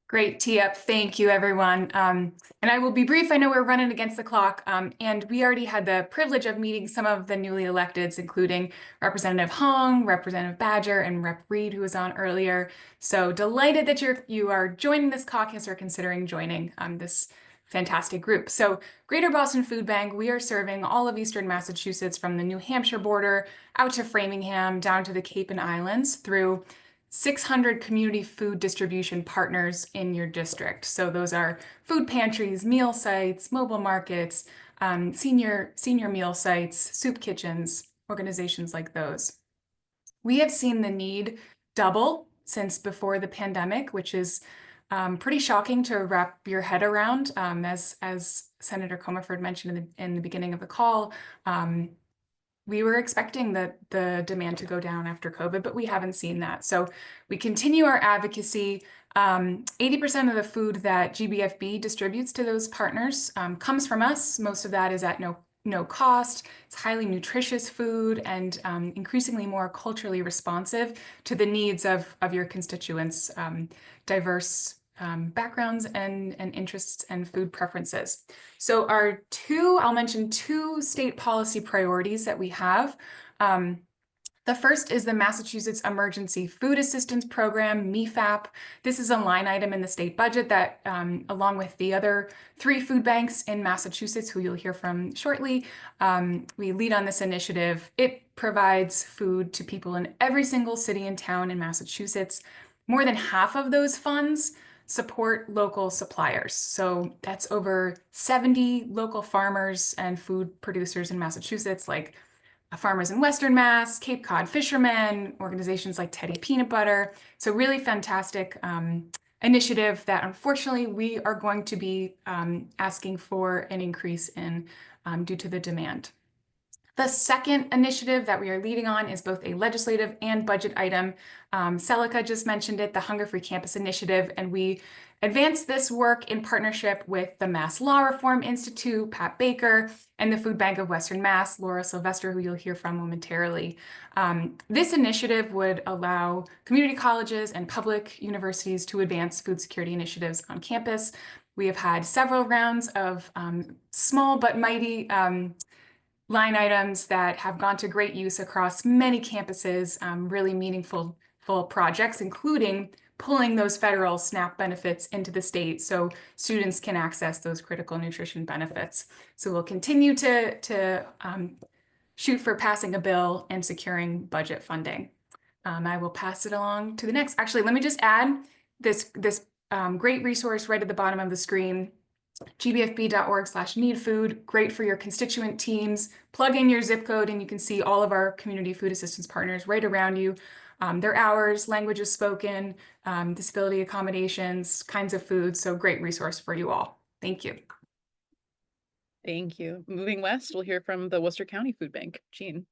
Great tee up. Thank you, everyone. And I will be brief. I know we're running against the clock. And we already had the privilege of meeting some of the newly electeds, including Representative Hong, Representative Badger, and Rep. Reed, who was on earlier. So delighted that you are joining this caucus or considering joining this fantastic group. So Greater Boston Food Bank, we are serving all of Eastern Massachusetts from the New Hampshire border out to Framingham, down to the Cape and Islands through 600 community food distribution partners in your district. So those are food pantries, meal sites, mobile markets, senior meal sites, soup kitchens, organizations like those. We have seen the need double since before the pandemic, which is pretty shocking to wrap your head around. As Senator Comerford mentioned in the beginning of the call, we were expecting the demand to go down after COVID, but we haven't seen that. So we continue our advocacy. 80% of the food that GBFB distributes to those partners comes from us. Most of that is at no cost. It's highly nutritious food and increasingly more culturally responsive to the needs of your constituents, diverse backgrounds and interests and food preferences. So I'll mention two state policy priorities that we have. The first is the Massachusetts Emergency Food Assistance Program, MEFAP. This is a line item in the state budget that, along with the other 3 food banks in Massachusetts, who you'll hear from shortly, we lead on this initiative. It provides food to people in every single city and town in Massachusetts. More than half of those funds support local suppliers. So that's over 70 local farmers and food producers in Massachusetts, like farmers in Western Mass, Cape Cod fishermen, organizations like Teddy Peanut Butter. So really fantastic initiative that unfortunately we are going to be asking for an increase in due to the demand. The second initiative that we are leading on is both a legislative and budget item. Celica just mentioned it, the Hunger Free Campus Initiative, and we advance this work in partnership with the Mass Law Reform Institute, Pat Baker, and the Food Bank of Western Mass, Laura Sylvester, who you'll hear from momentarily. This initiative would allow community colleges and public universities to advance food security initiatives on campus. We have had several rounds of small but mighty line items that have gone to great use across many campuses, really meaningful projects, including pulling those federal SNAP benefits into the state so students can access those critical nutrition benefits. So we'll continue to shoot for passing a bill and securing budget funding. I will pass it along to the next. Actually, let me just add this great resource right at the bottom of the screen. gbfb.org/needfood, great for your constituent teams. Plug in your zip code and you can see all of our community food assistance partners right around you. Their hours, languages spoken, disability accommodations, kinds of foods. So great resource for you all. Thank you. Thank you. Moving west, we'll hear from the Worcester County Food Bank. Jean.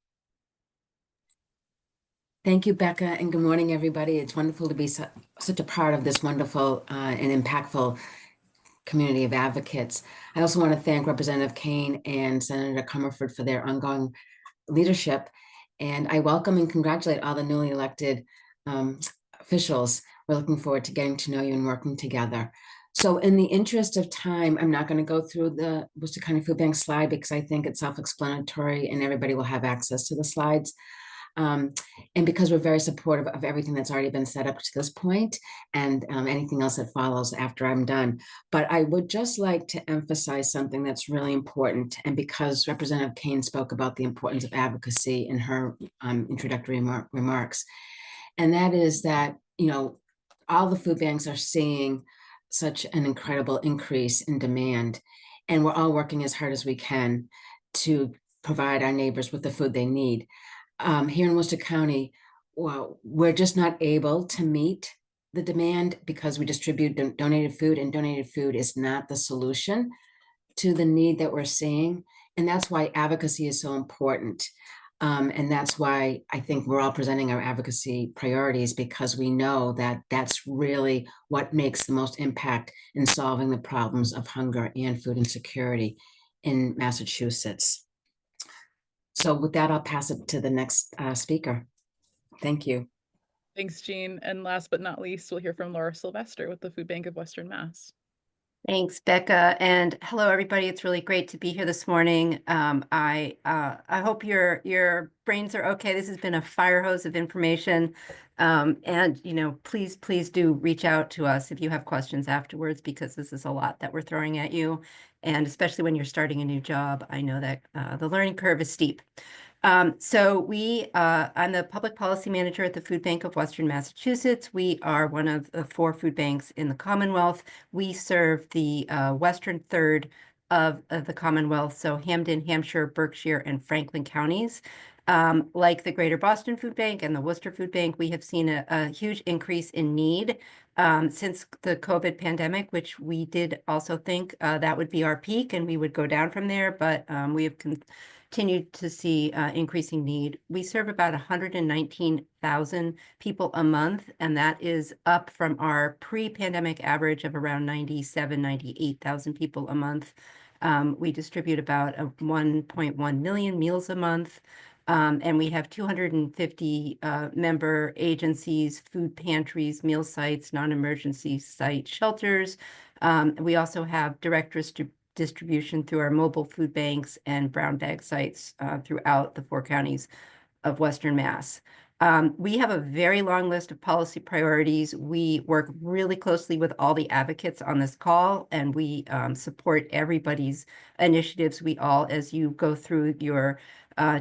Thank you, Becca, and good morning, everybody. It's wonderful to be such a part of this wonderful and impactful community of advocates. I also want to thank Representative Kane and Senator Comerford for their ongoing leadership. And I welcome and congratulate all the newly elected officials. We're looking forward to getting to know you and working together. So in the interest of time, I'm not going to go through the Worcester County Food Bank slide because I think it's self-explanatory and everybody will have access to the slides. And because we're very supportive of everything that's already been set up to this point and anything else that follows after I'm done. But I would just like to emphasize something that's really important. And because Representative Kane spoke about the importance of advocacy in her introductory remarks, And that is that, all the food banks are seeing such an incredible increase in demand. And we're all working as hard as we can to provide our neighbors with the food they need. Here in Worcester County, well, we're just not able to meet the demand because we distribute donated food, and donated food is not the solution to the need that we're seeing. And that's why advocacy is so important. And that's why I think we're all presenting our advocacy priorities, because we know that that's really what makes the most impact in solving the problems of hunger and food insecurity in Massachusetts. So with that, I'll pass it to the next speaker. Thank you. Thanks, Jean. And last but not least, we'll hear from Laura Sylvester with the Food Bank of Western Mass. Thanks, Becca, and hello, everybody. It's really great to be here this morning. I hope your brains are okay. This has been a fire hose of information, and please do reach out to us if you have questions afterwards, because this is a lot that we're throwing at you, and especially when you're starting a new job, I know that the learning curve is steep. I'm the public policy manager at the Food Bank of Western Massachusetts. We are one of the 4 food banks in the Commonwealth. We serve the western third of the Commonwealth, so Hampden, Hampshire, Berkshire, and Franklin counties. Like the Greater Boston Food Bank and the Worcester Food Bank, we have seen a huge increase in need since the COVID pandemic, which we did also think that would be our peak and we would go down from there, but we have continued to see increasing need. We serve about 119,000 people a month, and that is up from our pre-pandemic average of around 98,000 people a month. We distribute about 1.1 million meals a month. And we have 250 member agencies, food pantries, meal sites, non-emergency site shelters. We also have direct distribution through our mobile food banks and brown bag sites throughout the 4 counties of Western Mass. We have a very long list of policy priorities. We work really closely with all the advocates on this call, and we support everybody's initiatives. As you go through your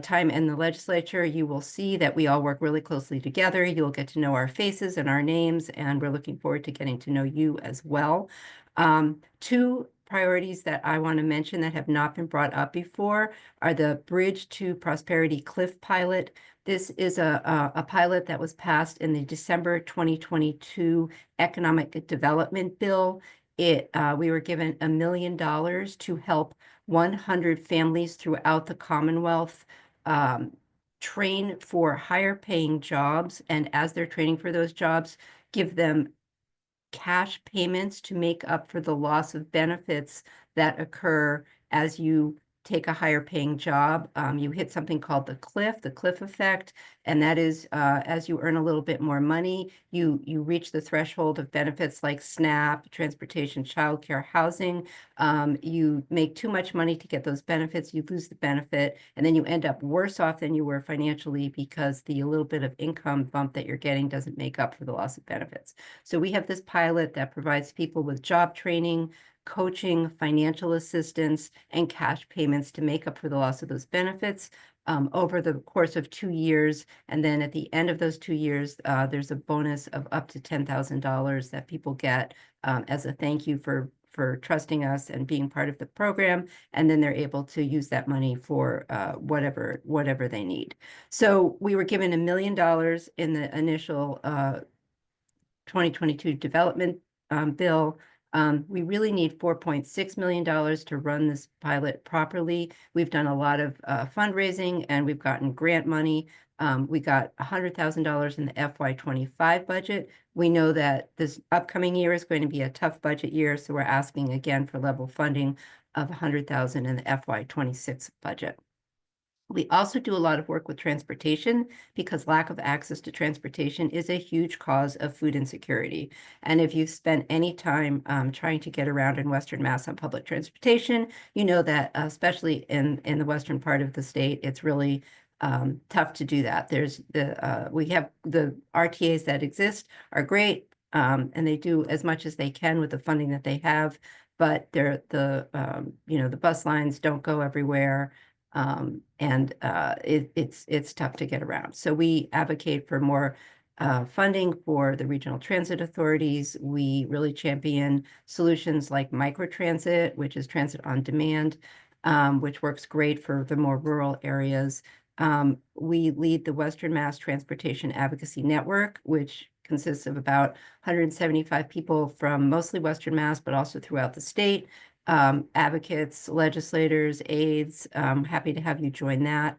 time in the legislature, you will see that we all work really closely together. You'll get to know our faces and our names, and we're looking forward to getting to know you as well. 2 priorities that I want to mention that have not been brought up before are the Bridge to Prosperity Cliff pilot. This is a pilot that was passed in the December 2022 Economic Development Bill. We were given $1 million to help 100 families throughout the Commonwealth train for higher paying jobs, and as they're training for those jobs, give them cash payments to make up for the loss of benefits that occur as you take a higher paying job. You hit something called the cliff effect, and that is as you earn a little bit more money, you reach the threshold of benefits like SNAP, transportation, childcare, housing. You make too much money to get those benefits, you lose the benefit, and then you end up worse off than you were financially because the little bit of income bump that you're getting doesn't make up for the loss of benefits. So we have this pilot that provides people with job training, coaching, financial assistance, and cash payments to make up for the loss of those benefits over the course of 2 years. And then at the end of those 2 years, there's a bonus of up to $10,000 that people get as a thank you for trusting us and being part of the program. And then they're able to use that money for whatever they need. So we were given $1 million in the initial 2022 development bill. We really need $4.6 million to run this pilot properly. We've done a lot of fundraising, and we've gotten grant money. We got $100,000 in the FY25 budget. We know that this upcoming year is going to be a tough budget year, so we're asking again for level funding of $100,000 in the FY26 budget. We also do a lot of work with transportation, because lack of access to transportation is a huge cause of food insecurity. And if you've spent any time trying to get around in Western Mass on public transportation, you know that especially in the western part of the state, it's really tough to do that. We have the RTAs that exist are great, and they do as much as they can with the funding that they have, but the bus lines don't go everywhere. It's tough to get around. So we advocate for more funding for the regional transit authorities. We really champion solutions like microtransit, which is transit on demand, which works great for the more rural areas. We lead the Western Mass Transportation Advocacy Network, which consists of about 175 people from mostly Western Mass, but also throughout the state. Advocates, legislators, aides, happy to have you join that.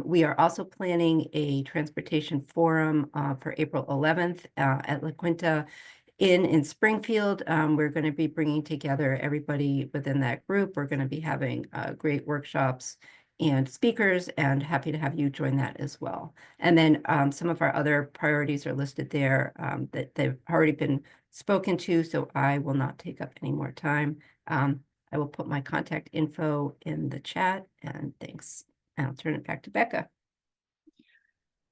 We are also planning a transportation forum for April 11th at La Quinta in Springfield. We're going to be bringing together everybody within that group. We're going to be having great workshops and speakers, and happy to have you join that as well. And then some of our other priorities are listed there that they've already been spoken to, so I will not take up any more time. I will put my contact info in the chat, and thanks. And I'll turn it back to Becca.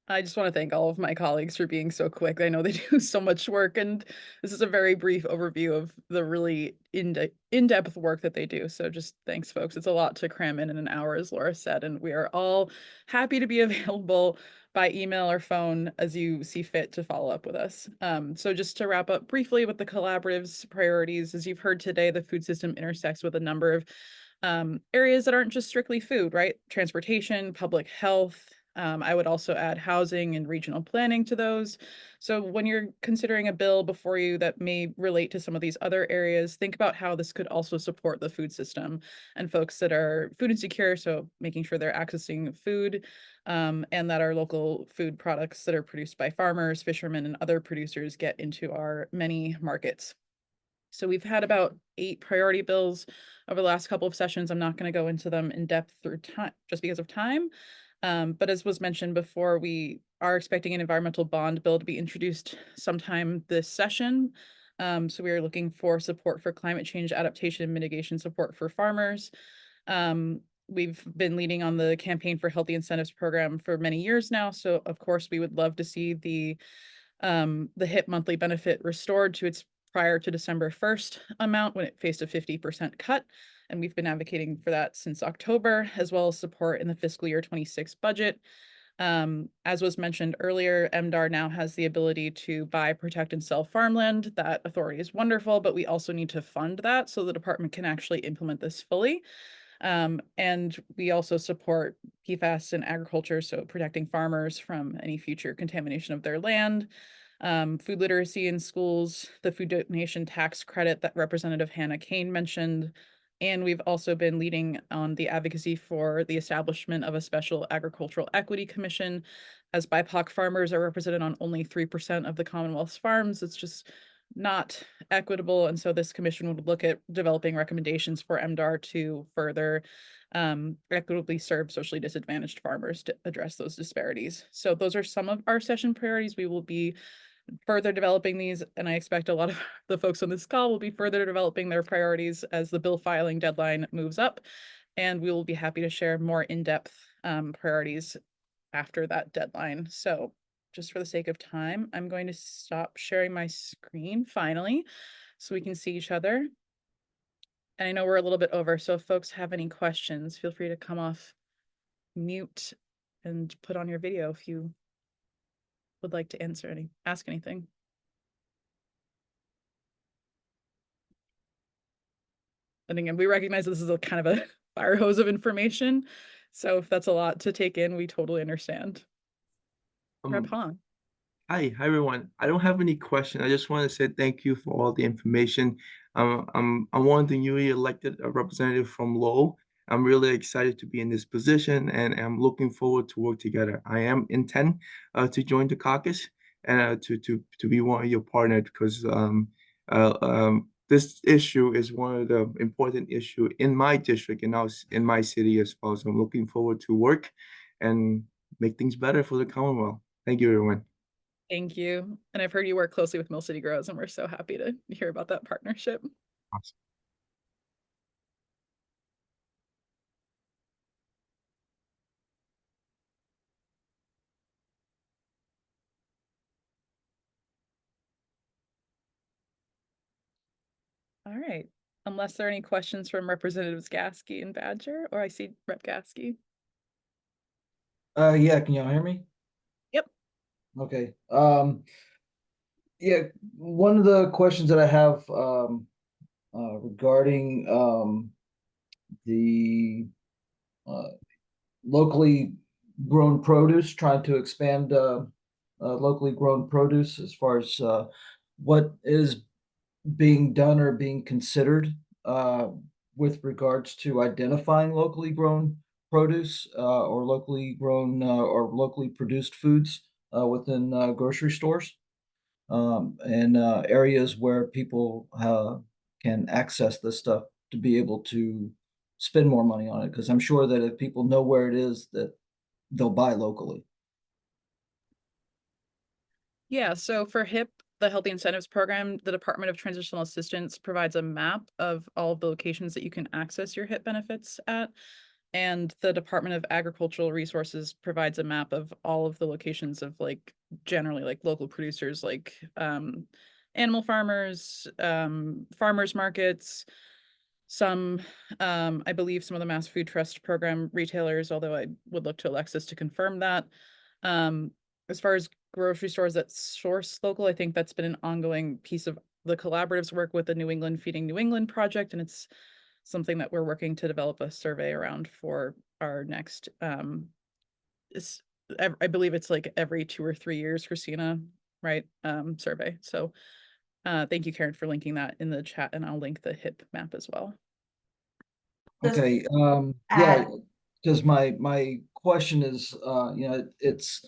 I just want to thank all of my colleagues for being so quick. I know they do so much work, and this is a very brief overview of the really in-depth work that they do. So just thanks, folks. It's a lot to cram in an hour, as Laura said, and we are all happy to be available by email or phone as you see fit to follow up with us. So just to wrap up briefly with the collaborative's priorities, as you've heard today, the food system intersects with a number of areas that aren't just strictly food, right? Transportation, public health. I would also add housing and regional planning to those. So when you're considering a bill before you that may relate to some of these other areas, think about how this could also support the food system and folks that are food insecure. So making sure they're accessing food and that our local food products that are produced by farmers, fishermen, and other producers get into our many markets. So we've had about 8 priority bills over the last couple of sessions. I'm not going to go into them in depth through time just because of time. But as was mentioned before, we are expecting an environmental bond bill to be introduced sometime this session. So we are looking for support for climate change adaptation and mitigation support for farmers. We've been leading on the campaign for healthy incentives program for many years now. So of course, we would love to see the HIP monthly benefit restored to its prior to December 1st amount when it faced a 50% cut. And we've been advocating for that since October, as well as support in the fiscal year 26 budget. As was mentioned earlier, MDAR now has the ability to buy, protect, and sell farmland. That authority is wonderful, but we also need to fund that so the department can actually implement this fully. And we also support PFAS in agriculture, so protecting farmers from any future contamination of their land. Food literacy in schools, the food donation tax credit that Representative Hannah Kane mentioned. And we've also been leading on the advocacy for the establishment of a special agricultural equity commission. As BIPOC farmers are represented on only 3% of the Commonwealth's farms, it's just not equitable. And so this commission would look at developing recommendations for MDAR to further equitably serve socially disadvantaged farmers to address those disparities. So those are some of our session priorities. We will be further developing these, and I expect a lot of the folks on this call will be further developing their priorities as the bill filing deadline moves up, and we will be happy to share more in-depth priorities after that deadline. So just for the sake of time, I'm going to stop sharing my screen finally so we can see each other. And I know we're a little bit over, so if folks have any questions, feel free to come off mute and put on your video if you would like to ask anything. And again, we recognize this is a kind of a fire hose of information. So if that's a lot to take in, we totally understand. Rep Hong. Hi everyone. I don't have any questions. I just want to say thank you for all the information. I'm one of the newly elected representative from Lowell. I'm really excited to be in this position, and I'm looking forward to work together. I am intent to join the caucus and to be one of your partners because this issue is one of the important issue in my district and now in my city as well. So I'm looking forward to work and make things better for the Commonwealth. Thank you, everyone. Thank you. And I've heard you work closely with Mill City Grows, and we're so happy to hear about that partnership. Awesome. All right. Unless there are any questions from Representatives Gasky and Badger, or I see Rep Gasky. Yeah, can y'all hear me? Yep. Okay. Yeah, one of the questions that I have regarding the locally grown produce, trying to expand locally grown produce as far as what is being done or being considered uh, with regards to identifying locally grown produce or locally grown or locally produced foods within grocery stores and areas where people can access this stuff to be able to spend more money on it. Because I'm sure that if people know where it is, that they'll buy locally. Yeah, so for HIP, the Healthy Incentives Program, the Department of Transitional Assistance provides a map of all of the locations that you can access your HIP benefits at. And the Department of Agricultural Resources provides a map of all of the locations of like generally like local producers like animal farmers, farmers markets, some I believe some of the Mass Food Trust Program retailers, although I would look to Alexis to confirm that. Um, as far as grocery stores that source local, I think that's been an ongoing piece of the collaborative's work with the New England Feeding New England project, and it's something that we're working to develop a survey around for our next I believe it's like every 2 or 3 years, Christina, right? Survey. So thank you, Karen, for linking that in the chat, and I'll link the HIP map as well. Okay. Yeah, because my question is, it's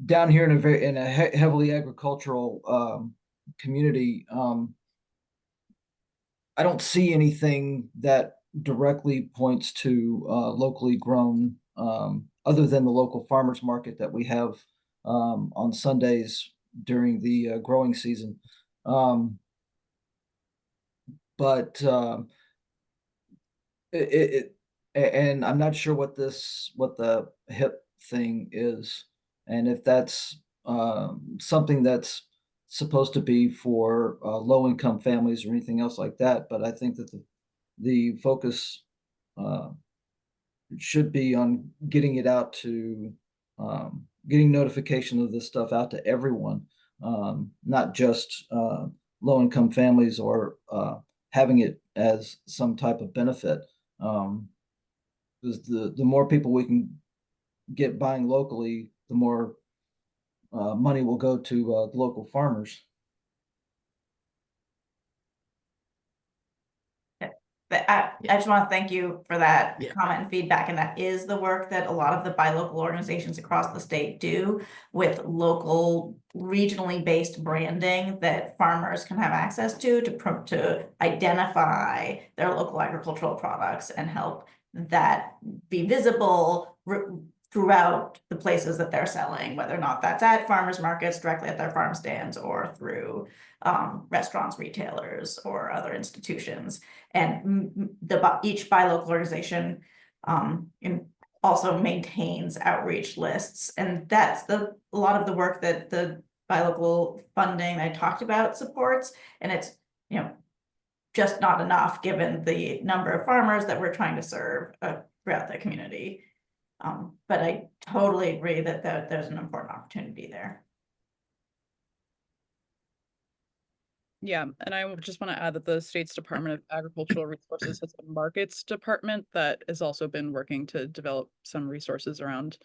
down here in a heavily agricultural community. I don't see anything that directly points to locally grown, other than the local farmers market that we have on Sundays during the growing season. But and I'm not sure what the HIP thing is, and if that's something that's supposed to be for low income families or anything else like that. But I think that the focus uh, should be on getting it out to getting notification of this stuff out to everyone, not just low income families or having it as some type of benefit. Because the more people we can get buying locally, the more money will go to the local farmers. But I just want to thank you for that Yeah. comment and feedback. And that is the work that a lot of the buy local organizations across the state do with local, regionally based branding that farmers can have access to identify their local agricultural products and help that be visible throughout the places that they're selling, whether or not that's at farmers markets, directly at their farm stands, or through restaurants, retailers, or other institutions. And each buy local organization also maintains outreach lists, and that's a lot of the work that the buy local funding I talked about supports. And it's just not enough given the number of farmers that we're trying to serve throughout the community. But I totally agree that there's an important opportunity there. Yeah, and I just want to add that the state's Department of Agricultural Resources has a markets department that has also been working to develop some resources around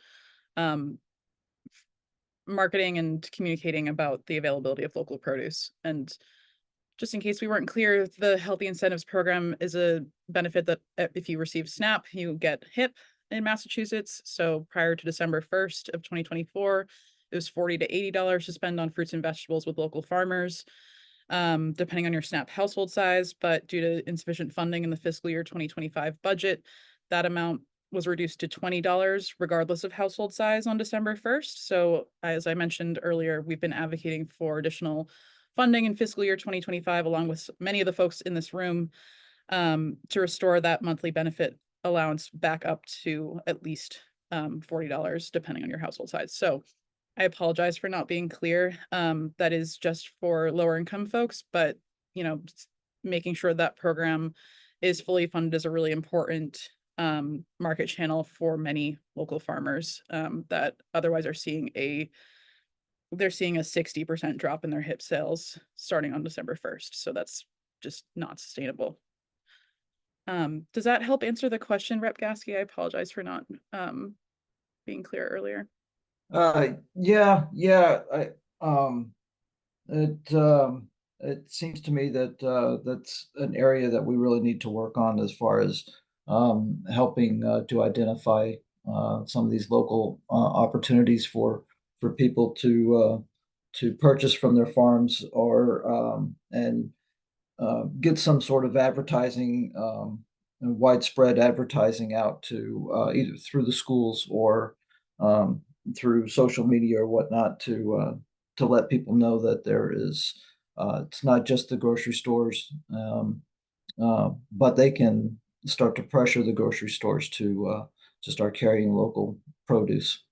marketing and communicating about the availability of local produce. And just in case we weren't clear, the Healthy Incentives Program is a benefit that if you receive SNAP, you get HIP in Massachusetts. So prior to December 1st of 2024, it was $40 to $80 to spend on fruits and vegetables with local farmers, depending on your SNAP household size. But due to insufficient funding in the fiscal year 2025 budget, that amount was reduced to $20 regardless of household size on December 1st. So as I mentioned earlier, we've been advocating for additional funding in fiscal year 2025, along with many of the folks in this room, to restore that monthly benefit allowance back up to at least $40, depending on your household size. So I apologize for not being clear. That is just for lower income folks, but making sure that program is fully funded is a really important market channel for many local farmers that otherwise are seeing a they're seeing a 60% drop in their hip sales starting on December 1st. So that's just not sustainable. Does that help answer the question, Rep. Gasky? I apologize for not being clear earlier. Yeah. It seems to me that that's an area that we really need to work on as far as helping to identify some of these local opportunities for people to purchase from their farms or and get some sort of advertising, widespread advertising out to either through the schools or through social media or whatnot to let people know that there is it's not just the grocery stores, but they can start to pressure the grocery stores to start carrying local produce.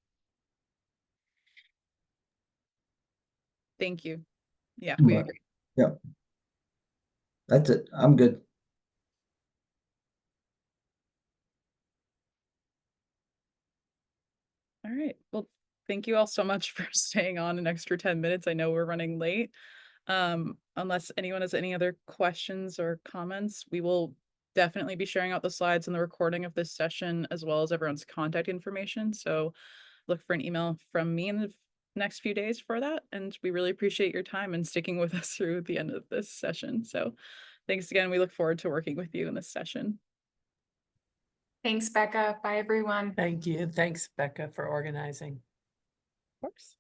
Thank you. Yeah, we agree. Yeah, that's it. I'm good. All right. Well, thank you all so much for staying on an extra 10 minutes. I know we're running late. Unless anyone has any other questions or comments, we will definitely be sharing out the slides and the recording of this session as well as everyone's contact information. So look for an email from me in the next few days for that. And we really appreciate your time and sticking with us through the end of this session. So thanks again. We look forward to working with you in this session. Thanks, Becca. Bye, everyone. Thank you. Thanks, Becca, for organizing. Of course.